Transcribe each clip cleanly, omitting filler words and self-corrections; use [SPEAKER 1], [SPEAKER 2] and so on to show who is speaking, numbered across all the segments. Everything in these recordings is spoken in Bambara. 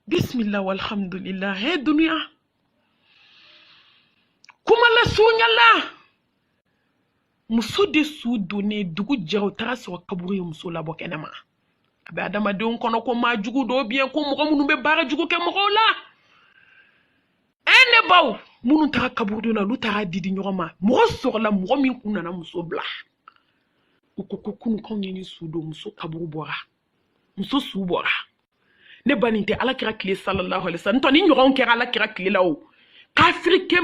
[SPEAKER 1] Bismillah walhamdulillah. Hey dunia. Kuma la sunyala. Muso de su donné dugu jaw tara so kaburu muso la bokenema. Abe adama de on kono ko ma jugu do bien ko mo munu be bara jugu ke mo la. Ene baw munu tara kaburu na lu tara didi nyoma. Mo so la mo min kunna na muso bla. Ukoko kunu ko nyini su do muso kaburu bora. Muso su bora. Ne baninte ala kira kile sallallahu alaihi wasallam to ni nyoron kera ala kira kile lawo kafiri ke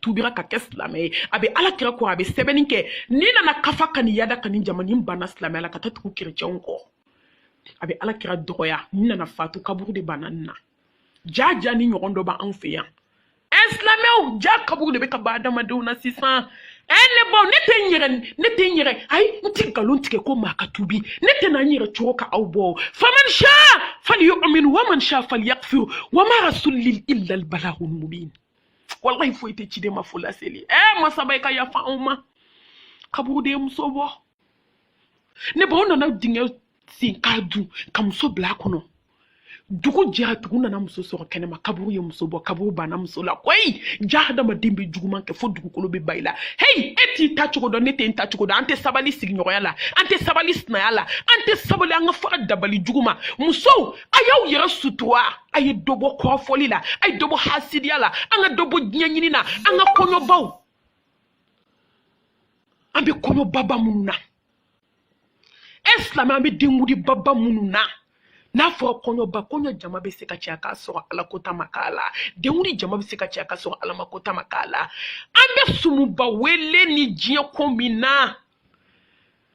[SPEAKER 1] tubira ka keslame abe ala kira ko abe sebeninke ni nana kafa kan yada kan jamani bana slame ala kata tuku kircen ko abe ala kira doya ni nana fatu kaburu de banana jaja ni nyoron do ba an fe yan islame o ja kaburu de be ka ba dama de na 600 ene bon ne te nyere ay nti galon tike ko maka tubi ne te na nyere choka au bo faman sha falyu'min wa man sha falyakfur wa ma rasul illa al balaghul mubin wallahi fo ite ci de ma fula seli mo sabay ka ya fa umma kaburu de muso bo ne bon na dinga sin kadu kam so bla kono dugu jara tuguna na muso so kenema kaburu ye muso bo kaburu bana muso la koy jahda ma dimbe juguman ke fo dugu kolo be bayla hey eti ta chugo do nete ta chugo do ante sabali sig nyoya la ante sabali sna yala ante sabali anga fa dabali juguma muso ayaw yera sutwa ay dobo ko foli la ay dobo hasidi yala anga dobo nyanyini na anga konyo baw ambe konyo baba mununa islam ambe dingudi baba mununa na fo konyo ba konyo jama be se ka chiaka so ala kota makala de wuri jama be se ka chiaka so ala makota makala ambe sumu ba wele ni jie kombina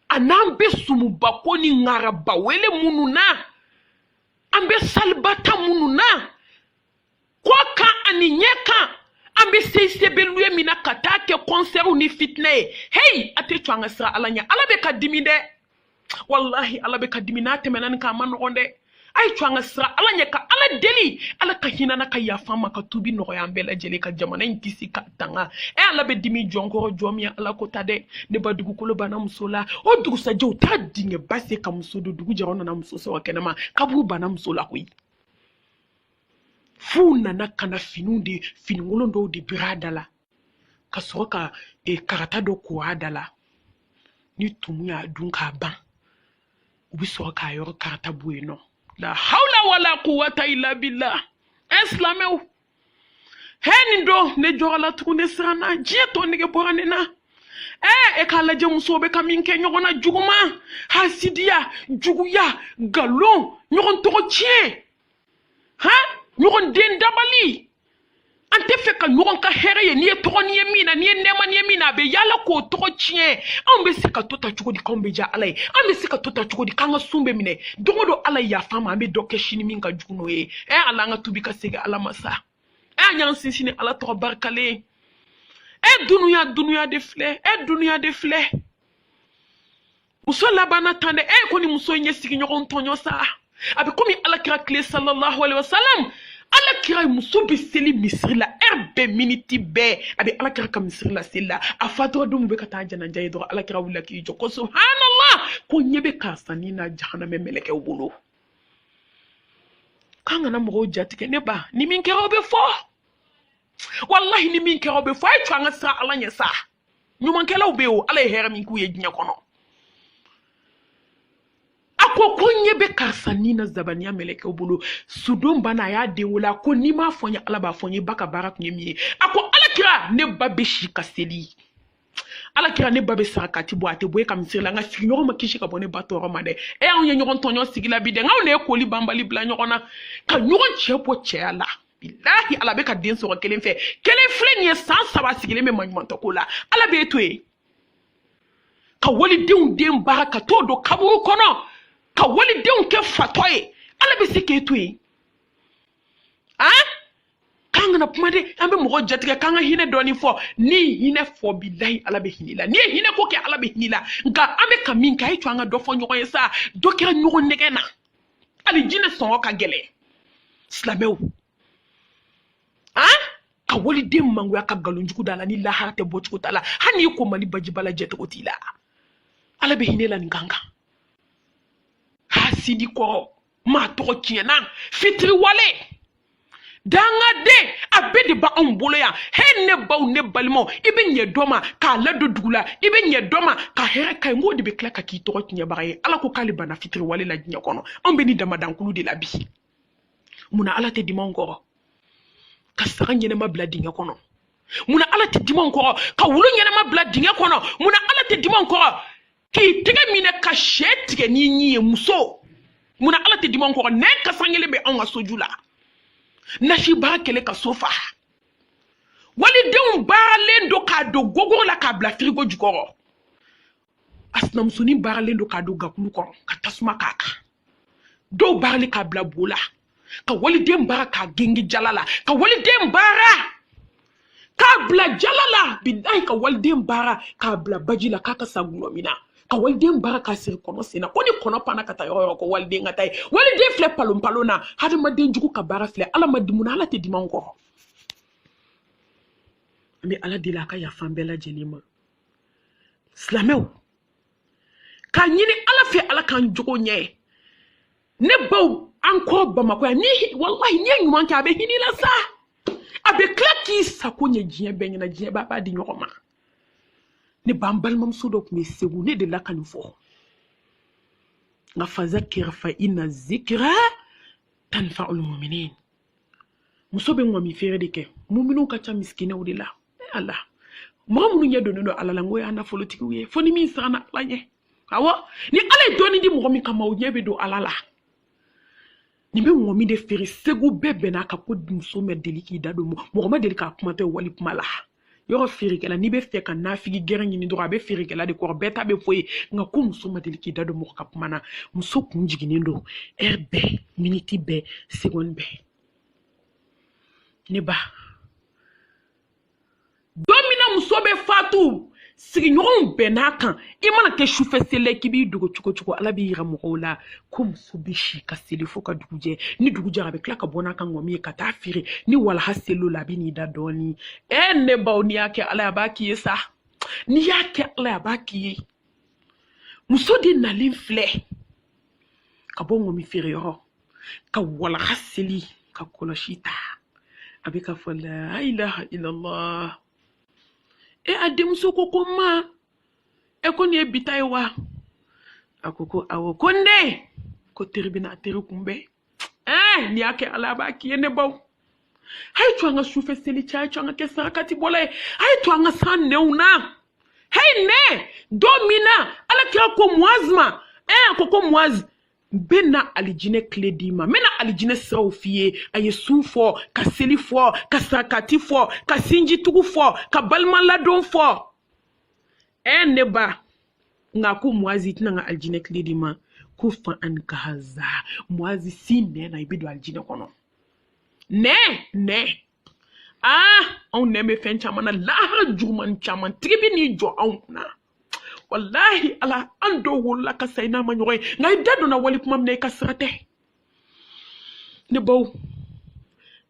[SPEAKER 1] anambe sumu ba ko ni ngara ba wele mununa ambe salbata mununa ko ka aninyeka ambe se belue mina kata ke concert ni fitne hey ate twanga sra ala nya ala be kadimide wallahi ala be kadiminate menan ka man onde ay twanga sra ala nya ka ala deli ala ka hinana ka yafa maka tubi no yambe la jeli ka jamana nkisi ka tanga ala be dimi jonkoro jomi ala ko tade ne ba dugu kolo bana musola o dugu sa jew ta dinge basse ka musodo dugu jarona na musoso wa kenema kabu bana musola koyi funa na kana finundi finungolo ndo de biradala ka soka karata do ko adala ni tumu ya dunka ban ubi soka yor karata bueno la hawla wala quwwata illa billah islameu hen do ne jorala tukune srana jeto nige boranena e kala jemu sobe kaminke nyogona juguma hasidia juguya galon nyogon toko tie ha nyogon den dabali ante feka nyogon ka hereye ni toko ni yemina ni nema ni yemina be yala ko toko tie ambe sika tota chugo di kombe ja alai ambe sika tota chugo di kanga sumbe mine dogodo alai ya fama ambe doke shini minga juguno ala nga tubika sega ala masa nyan sisini ala to barkale dunuya de flé dunuya de flé muso labana tande koni muso nyesigi nyogon tonyo sa abi komi ala kira kle sallallahu alaihi wasallam ala kira muso be seli misri la erbe miniti be abi ala kira kam misri la sella afato dum be kata jana jay do ala kira wala ki joko subhanallah ko nyebe kasani na jahannam meleke wulo kanga na mo jatike ne ba ni min kero be fo wallahi ni min kero be fo ay twanga sa ala nya sa nyuma kelaw be o ala hera min ku ye jinya kono ako konye be karsani na zabaniya meleke obulo sudum bana ya de wala ko ni ma fonya ala ba fonye baka barak nyemi ako ala kira ne babe shika seli ala kira ne babe sakati boate boye kam sirla nga fi nyoro makishi ka bone bato roma de on ye nyoron tonyo sigila bi de nga ne ko li bambali bla nyorona ka nyoron chepo cheala billahi ala be ka den so kelen fe kelen flenye sans saba sigile me manmanto ko la ala be toy ka wali den baraka to do kaburu kono ka wali den ke fatoye ala be sike toy kanga na pumade ambe mo jatike kanga hine doni fo ni hine fo billahi ala be hinila ni hine ko ke ala be hinila nga ambe kaminka hi twanga do fo nyogo yesa do kira nyogo negena ali jine son ka gele slamew ka wali den mangu ya ka galunjuku dala ni la harate bochuko tala hani ko mali baji bala jeto ko tila ala be hinela nganga hasidi ko ma to kiena fitri wale danga de abedi ba on bolo ya he ne ba ne balmo ibe nye doma ka la do dugula ibe nye doma ka here kay ngodi be klaka ki to nya bare ala ko kali bana fitri wale la nya kono on be ni dama dan kulu de la bi muna ala te dimon ko ka saka nyene ma bla dinga kono muna ala te dimon ko ka wulu nyene ma bla dinga kono muna ala te dimon ko ki tege mine ka shetige ni nyi muso muna ala te dimon ko ne ka sangele be on asojula nashi ba kele ka sofa wali de bara lendo ka do gogo la ka bla frigo jukoro asna musuni bara lendo ka do gakulu ko ka tasuma kaka do bara le ka bla bola ka wali de bara ka gengi jalala ka wali de bara ka bla jalala bidai ka wali de bara ka bla bajila kaka sagulo mina ka wali de bara ka sir kono sina koni kono pana ka tayo ko wali de ngatai wali de fle palom palona hada ma de njuku ka bara fle ala ma dimuna ala te dimanko mais ala dila ka ya fambela jenima slamew ka nyini ala fe ala kan jogo nye ne baw anko bamako ni wallahi nye nyuma ka be hinila sa abe klaki sakonye jien be nyina jien baba di nyoma ne bambal mam sudo ko mi segu ne de la kan fo nga fazakir fa inna zikra tanfa'ul mu'minin musobe ngomi fere deke mu'minu ka cha miskine udila Allah mamu nya do no alala ngoy ana politiki wiye foni mi sana lañe awa ni ale doni di mo mi kama o nyebe do alala ni be ngomi de fere segu bebe na ka ko muso me deliki dado mo ma delika kuma te wali mala yo fere kala ni be fe kan na figi geran ni do be fere kala de ko beta be foyi nga ko muso ma deliki dado mo ka kuma na muso kun jigini ndo erbe minute be seconde be ne ba domina musobe fatu sigi nyon benakan imana ke choufe sele kibi dugo chuko ala bi yira mola ko musobe shi ka sele fo ka duguje ni duguje rabe klaka bona kan ngomi ka ta firi ni wala haselo la bi ni da doni ne bawni yake ala baki yesa ni yake ala baki musodi na linfle ka bongo mi firi yo ka wala haseli ka koloshita abika fa la ilaha illallah adem soko koma koni ebitai wa akoko awo konde ko tribina tere kumbe ni ake alaba ki ene baw hay to nga soufe seli cha to nga kesa kati bole hay to nga san neuna hey ne domina ala kira ko muazma akoko muaz bena alijine kledima mena alijine saufie aye sufo ka selifo ka sakatifo ka sinji tugufo ka balma ladon fo neba ngaku mwazi tinanga alijine kledima kufa an kaza mwazi sine na ibido alijine kono ne on ne me fen chamana la juman chaman tribi ni jo on na wallahi ala ando wala ka sayna ma ñoy ngay dadu na wali kuma ne ka srate ne baw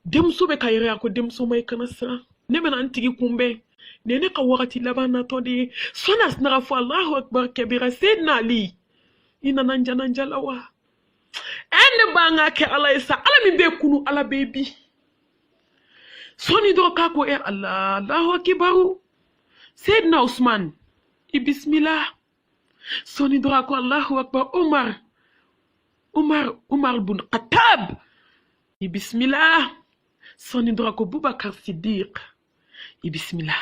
[SPEAKER 1] dem sobe kayre ko dem so may kana sa ne men antigi kumbe ne ka wakati labana to di sonas na rafu Allahu akbar kabira sidna ali ina nanjana njalawa ene banga ke ala isa ala mi be kunu ala baby soni do ka ko Allah Allahu akbar sidna Usman bismillah soni dora ko Allahu akbar Umar bin Khattab bismillah soni dora ko Boubacar Siddiq bismillah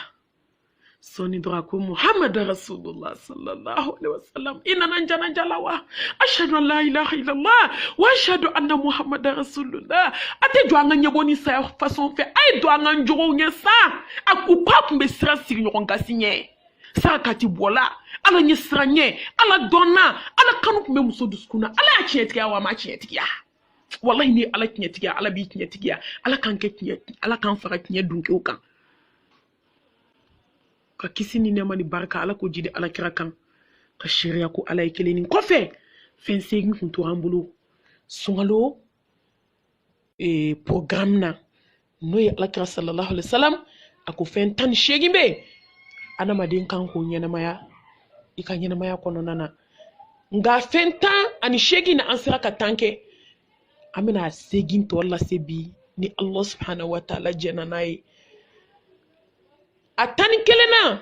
[SPEAKER 1] soni dora ko Muhammad Rasulullah sallallahu alaihi wasallam inna nanjana jalawa ashhadu an la ilaha illallah wa ashhadu anna Muhammad Rasulullah ate do anga nyeboni sa façon fait ay do anga njogo nyesa akupap mbe sira siri nyonga sinye sakati bola ala nyesranye ala donna ala kanu kumbe muso duskuna ala ya chetiya wa ma chetiya wallahi ni ala chetiya ala bi chetiya ala kan ke ala kan fara chetiya dunke ukan ka kisini ne mani barka ala ko jide ala kira kan ka shiriya ko ala ikeleni kofe fen segi kuntu ambulo sungalo programme na noy ala kira sallallahu alaihi wasallam ako fen tan shegi be ana madin kan ko nyana maya ika nyana maya kono nana nga fenta ani shegi na ansira ka tanke amina segin to wala sebi ni Allah subhanahu wa ta'ala jɛna n'a ye a 11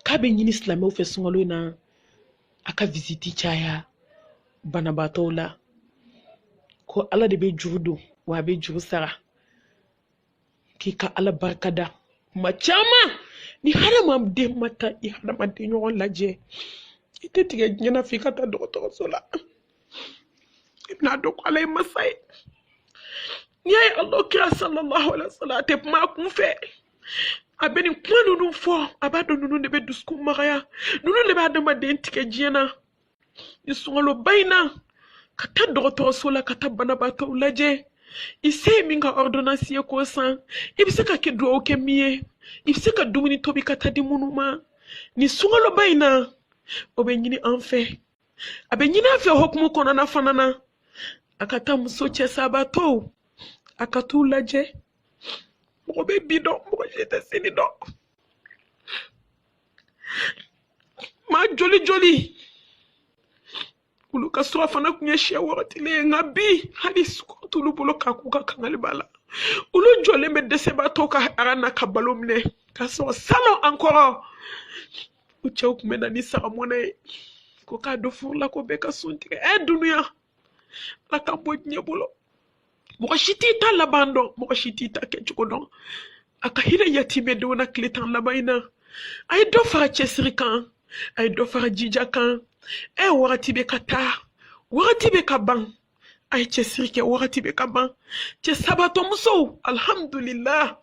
[SPEAKER 1] k'a bɛ ɲini silamɛw fɛ sunkalo in na a ka visiti caya banabaatɔw la ko Ala de bɛ juru don wa a bɛ juru sara k'i ka Ala barika da kuma caman ni hadamaden ma taa i hadamaden ɲɔgɔn lajɛ i tɛ tigɛ diɲɛ na f'i ka taa dɔgɔtɔrɔso la i bɛna dɔn ko Ala ye masa ye n'i y'a ye Allah kira sallallahu alaihi wa sallam a tɛ kuma a kun fɛ a bɛ nin kuma ninnu fɔ a b'a dɔn ninnu de bɛ dusukun magaya ninnu de bɛ hadamaden tigɛ diɲɛ na ni sunkaloba in na ka taa dɔgɔtɔrɔso la ka taa banabaatɔw lajɛ i se ye min ka ordonnance ye k'o san i bɛ se ka kɛ dugawu kɛ min ye i bɛ se ka dumuni tobi ka taa di minnu ma ni sunkaloba in na o bɛ ɲini an fɛ a bɛ ɲini an fɛ hukumu kɔnɔna fana na a ka taa muso cɛ sabatɔw a ka t'u lajɛ mɔgɔ bɛ bi dɔn mɔgɔ si tɛ sini dɔn maa joli joli olu ka sɔrɔ fana tun ye siɲɛ wagatilen ye nka bi hali sukaro t'olu bolo k'a k'u ka kangali b'a la olu jɔlen bɛ dɛsɛbaatɔw ka ara na ka balo minɛ k'a sɔrɔ salon an kɔrɔ u cɛw tun bɛ na ni sagamɔnɛ ye ko k'a don furu la ko bɛɛ ka sun tigɛ dunuya Ala k'an bɔ diɲɛ bolo mɔgɔ si t'i ta laban dɔn mɔgɔ si t'i ta kɛcogo dɔn a ka hinɛ yatimɛdenw na tile 10 laban in na a ye dɔ fara cɛsiri kan a ye dɔ fara jija kan wagati bɛ ka taa wagati bɛ ka ban a ye cɛsiri kɛ wagati bɛ ka ban cɛ sabatɔmusow alhamdulillah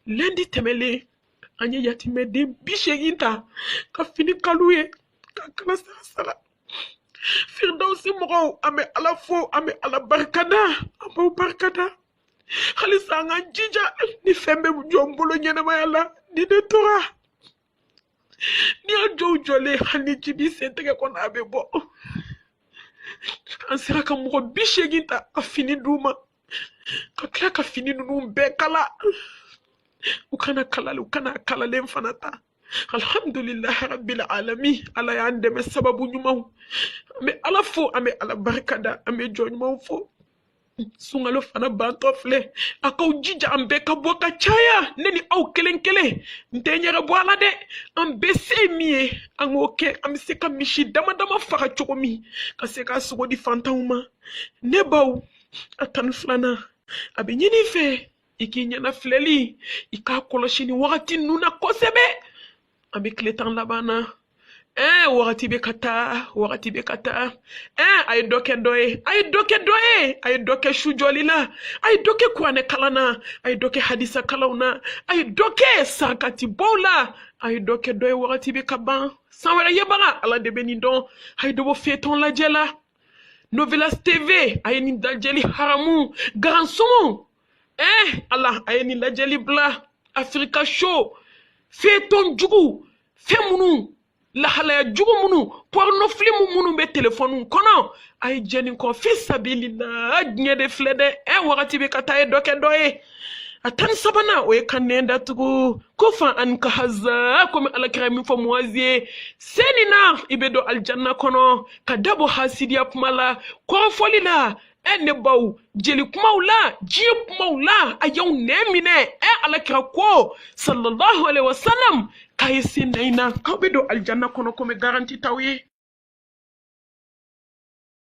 [SPEAKER 1] lundi tɛmɛlen an ye yatimɛden 80 ta ka fini kalo ye ka kala sara Firdausi mɔgɔw an bɛ Ala fo an bɛ Ala barikada an b'aw barikada halisa an k'an jija ni fɛn bɛ jɔ n bolo ɲɛnamaya la ni ne tora ni y'a jɔw jɔlen hali ni ji b'i sen tɛgɛ kɔnɔ a bɛ bɔ an sera ka mɔgɔ 80 ta ka fini d'u ma ka tila ka fini ninnu bɛɛ kala u kana kalalen fana ta alhamdulillahi rabbil alamin Ala y'an dɛmɛ sababu ɲumanw an bɛ Ala fo an bɛ Ala barikada an bɛ jɔn ɲumanw fo sunkalo fana bantɔ filɛ a k'aw jija an bɛɛ ka bɔ ka caya ne ni aw kelen kelen n tɛ ɲɛgɛ bɔ a la dɛ an bɛɛ se min ye an k'o kɛ an bɛ se ka misi dama dama faga cogo min ka se k'a sogo di fantanw ma ne baw a 12 a bɛ ɲini fɛ i k'i ɲɛna filɛli i k'a kɔlɔsi ni wagati ninnu na kosɛbɛ an bɛ tile 10 laban na wagati bɛ ka taa wagati bɛ ka taa a ye dɔ kɛ dɔ ye a ye dɔ kɛ dɔ ye a ye dɔ kɛ su jɔli la a ye dɔ kɛ kuranɛ kalan na a ye dɔ kɛ hadisa kalanw na a ye dɔ kɛ sarakati bɔw la a ye dɔ kɛ dɔ ye wagati bɛ ka ban san wɛrɛ yebaga Ala de bɛ nin dɔn a ye dɔ bɔ fiyetɔn lajɛ la Novelas TV a ye nin lajɛli haramu garansɔngɔ Ala a ye nin lajɛli bila Africa Show fiyetɔn jugu fɛn minnu lahalaya jugu minnu porno film minnu bɛ telefɔniw kɔnɔ a ye jɛni kɔ fi sabilillah diɲɛ de filɛ dɛ wagati bɛ ka taa ye dɔ kɛ dɔ ye a 13 o ye ka nɛn datugu ko fan ani ka haza komi alakira min fɔ Muazi ye seni na i bɛ don aljanna kɔnɔ ka dabɔ hasidiya kuma la kɔrɔfɔli la ne baw jeli kumaw la diɲɛ kumaw la a y'aw nɛn minɛ alakira ko sallallahu alaihi wasallam k'a ye sen na i na k'aw bɛ don aljanna kɔnɔ komi garanti t'aw ye